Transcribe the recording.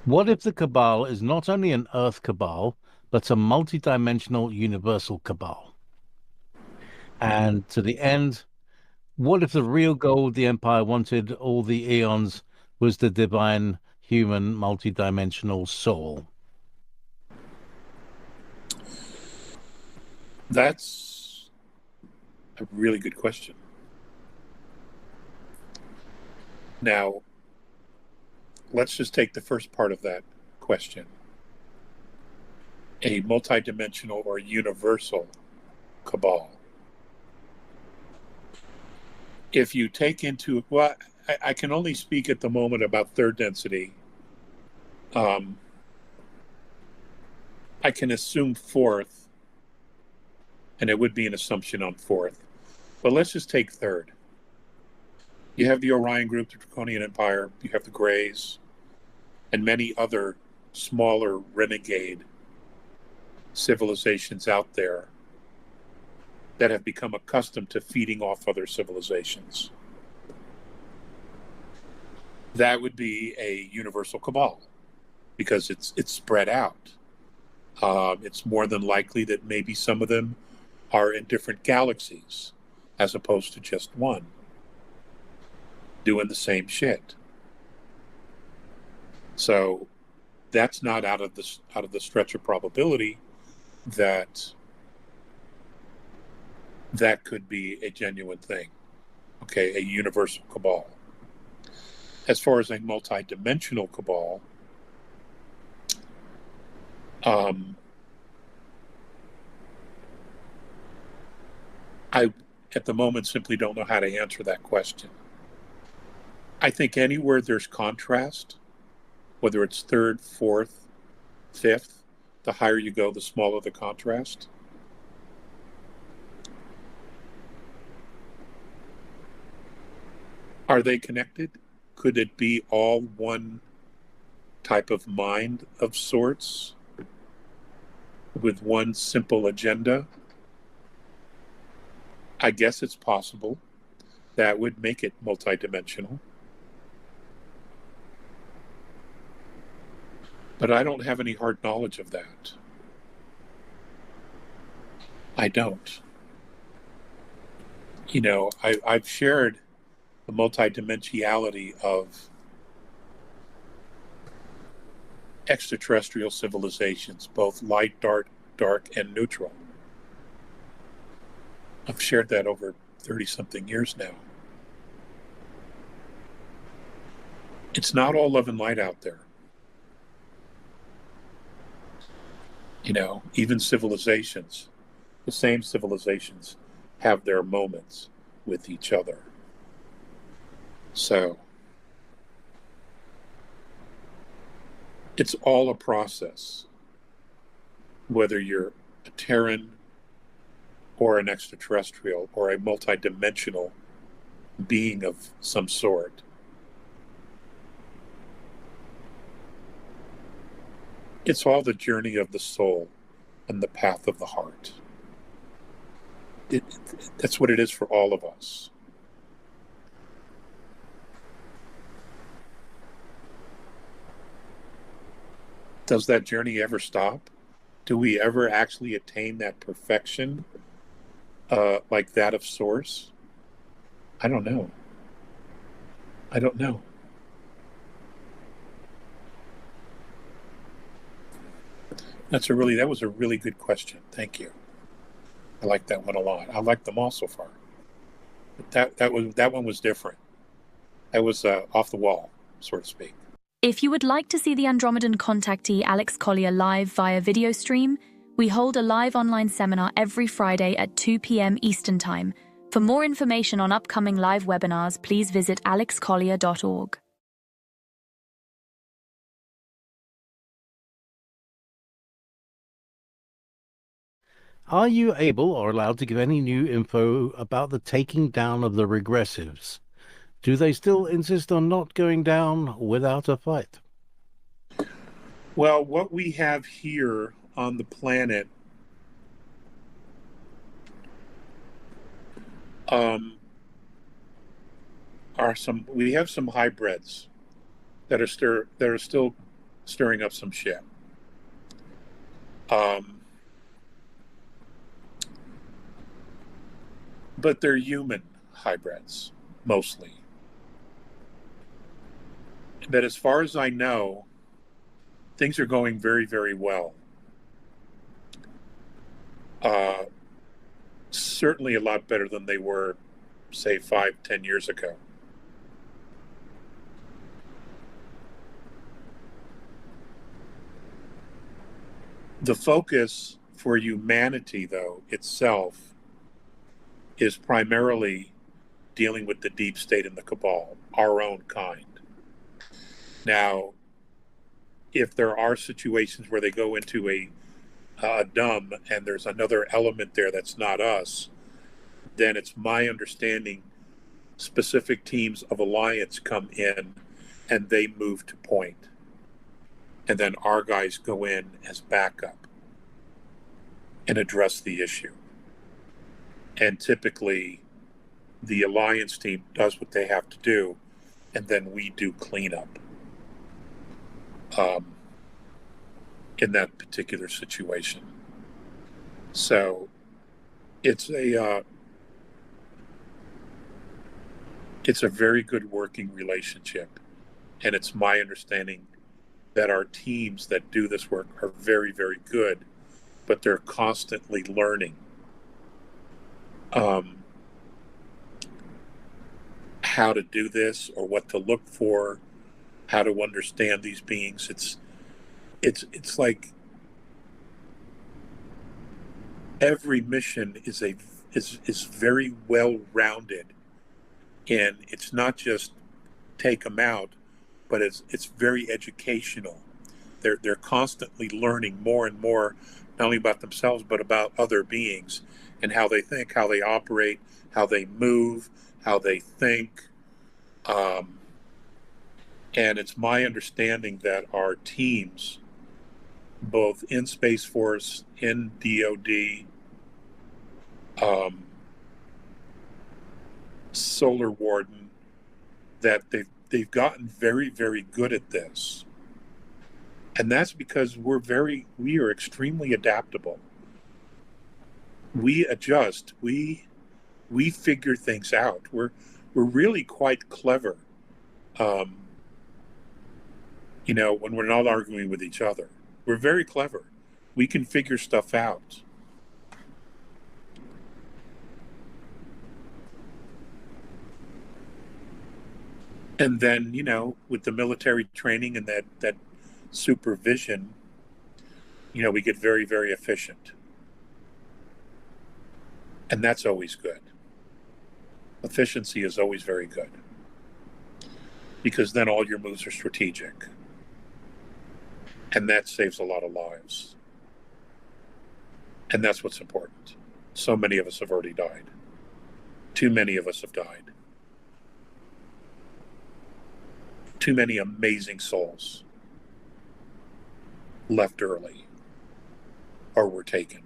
What if the cabal is not only an Earth cabal, but a multidimensional universal cabal? And to the end, what if the real goal the Empire wanted all the eons was the divine human multidimensional soul? That's a really good question. Now, let's just take the first part of that question. A multidimensional or universal cabal. If you take into, well, I can only speak at the moment about third density. I can assume fourth, and it would be an assumption on fourth. But let's just take third. You have the Orion Group, the Draconian Empire, you have the Greys, and many other smaller renegade civilizations out there that have become accustomed to feeding off other civilizations. That would be a universal cabal because it's spread out. It's more than likely that maybe some of them are in different galaxies as opposed to just one, doing the same shit. So that's not out of the stretch of probability that that could be a genuine thing. Okay, a universal cabal. As far as a multi-dimensional cabal, I at the moment simply don't know how to answer that question. I think anywhere there's contrast, whether it's third, fourth, fifth, the higher you go, the smaller the contrast. Are they connected? Could it be all one type of mind of sorts with one simple agenda? I guess it's possible. That would make it multidimensional. But I don't have any hard knowledge of that. I don't. You know, I've shared the multidimensionality of extraterrestrial civilizations, both light, dark, and neutral. I've shared that over 30-something years now. It's not all love and light out there. You know, even civilizations, the same civilizations have their moments with each other. So it's all a process, whether you're a Terran or an extraterrestrial or a multidimensional being of some sort. It's all the journey of the soul and the path of the heart. That's what it is for all of us. Does that journey ever stop? Do we ever actually attain that perfection like that of Source? I don't know. I don't know. That was a really good question. Thank you. I like that one a lot. I like them all so far. But that one was different. That was off the wall, so to speak. If you would like to see the Andromedan contactee Alex Collier live via video stream, we hold a live online seminar every Friday at 2 p.m. Eastern Time. For more information on upcoming live webinars, please visit alexcollier.org. Are you able or allowed to give any new info about the taking down of the regressives? Do they still insist on not going down without a fight? Well, what we have here on the planet we have some hybrids that are still stirring up some shit. But they're human hybrids, mostly. But as far as I know, things are going very, very well. Certainly a lot better than they were, say, 5-10 years ago. The focus for humanity, though, itself, is primarily dealing with the deep state and the cabal, our own kind. Now, if there are situations where they go into a dumb and there's another element there that's not us, then it's my understanding specific teams of alliance come in and they move to point. And then our guys go in as backup and address the issue. And typically the alliance team does what they have to do, and then we do cleanup in that particular situation. So it's a very good working relationship, and it's my understanding that our teams that do this work are very, very good, but they're constantly learning how to do this or what to look for, how to understand these beings. It's like every mission is very well rounded, and it's not just take them out, but it's very educational. They're constantly learning more and more, not only about themselves but about other beings and how they think, how they operate, how they move, how they think. And it's my understanding that our teams, both in Space Force, in DoD, Solar Warden, that they've gotten very, very good at this. And that's because we are extremely adaptable. We adjust. We figure things out. We're really quite clever. When we're not arguing with each other, we're very clever. We can figure stuff out. And then, with the military training and that supervision, we get very, very efficient. And that's always good. Efficiency is always very good, because then all your moves are strategic. And that saves a lot of lives. And that's what's important. So many of us have already died. Too many of us have died. Too many amazing souls left early or were taken.